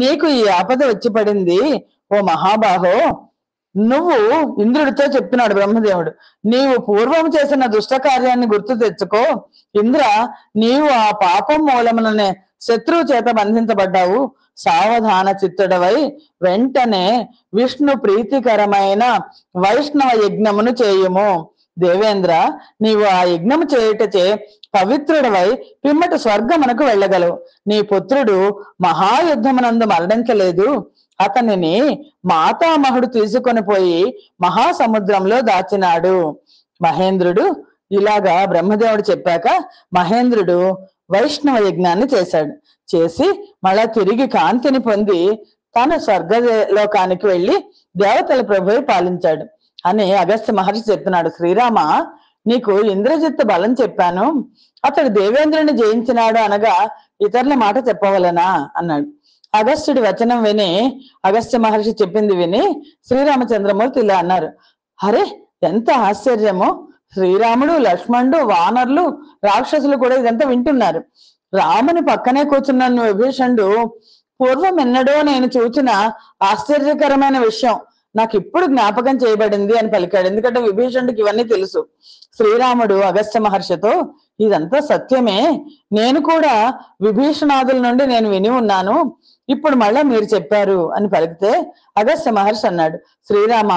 నీకు ఈ ఆపద వచ్చి పడింది. ఓ మహాబాహో, నువ్వు ఇంద్రుడితో చెప్తున్నాడు బ్రహ్మదేవుడు, నీవు పూర్వం చేసిన దుష్ట కార్యాన్ని గుర్తు తెచ్చుకో. ఇంద్ర, నీవు ఆ పాపం మూలముననే శత్రువు చేత బంధించబడ్డావు. సావధాన చిత్తుడవై వెంటనే విష్ణు ప్రీతికరమైన వైష్ణవ యజ్ఞమును చేయుము. దేవేంద్ర, నీవు ఆ యజ్ఞము చేయుటచే పవిత్రుడవై పిమ్మటి స్వర్గమునకు వెళ్ళగలవు. నీ పుత్రుడు మహాయుద్ధమునందు మరణించలేదు. అతనిని మాతామహుడు తీసుకొని పోయి మహాసముద్రంలో దాచినాడు. మహేంద్రుడు ఇలాగా బ్రహ్మదేవుడు చెప్పాక మహేంద్రుడు వైష్ణవ యజ్ఞాన్ని చేశాడు. చేసి మళ్ళా తిరిగి కాంతిని పొంది తాను స్వర్గ లోకానికి వెళ్ళి దేవతల ప్రభువై పాలించాడు అని అగస్త్య మహర్షి చెప్తున్నాడు. శ్రీరామ, నీకు ఇంద్రజిత్తు బలం చెప్పాను, అతడు దేవేంద్రుని జయించినాడు అనగా ఇతరుల మాట చెప్పవలనా అన్నాడు. అగస్త్యుడి వచనం విని, అగస్త్య మహర్షి చెప్పింది విని శ్రీరామచంద్రమూర్తి ఇలా అన్నారు, అరే ఎంత ఆశ్చర్యము! శ్రీరాముడు, లక్ష్మణుడు, వానరులు, రాక్షసులు కూడా ఇదంతా వింటున్నారు. రాముని పక్కనే కూర్చున్న విభీషణుడు, పూర్వం ఎన్నడో నేను చూచిన ఆశ్చర్యకరమైన విషయం నాకు ఇప్పుడు జ్ఞాపకం చేయబడింది అని పలికాడు. ఎందుకంటే విభీషణుడికి ఇవన్నీ తెలుసు. శ్రీరాముడు అగస్త్య మహర్షితో, ఇదంతా సత్యమే, నేను కూడా విభీషణాదుల నుండి నేను విని ఉన్నాను, ఇప్పుడు మళ్ళా మీరు చెప్పారు అని పలికితే అగస్త్య మహర్షి అన్నాడు, శ్రీరామ,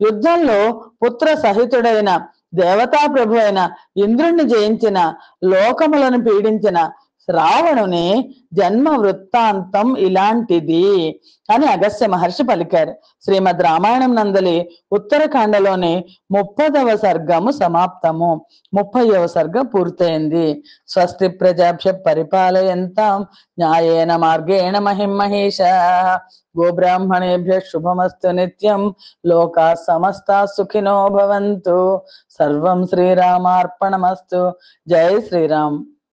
యుద్ధంలో పుత్ర సహితుడైన దేవతా ప్రభు అయిన ఇంద్రుణ్ణి జయించిన, లోకములను పీడించిన రావణుని జన్మ వృత్తాంతం ఇలాంటిది అని అగస్త్య మహర్షి పలికారు. శ్రీమద్ రామాయణం నందలి ఉత్తరకాండలోని 30వ సర్గము సమాప్తము. 30వ సర్గం పూర్తయింది. స్వస్తి ప్రజాభ్య పరిపాలయంతాం న్యాయేన మార్గేణ మహిమహేష. గోబ్రాహ్మణేభ్య శుభమస్తు నిత్యం. లోకా సమస్తా సుఖినో భవంతు. సర్వం శ్రీరామార్పణమస్తు. జై శ్రీరామ్.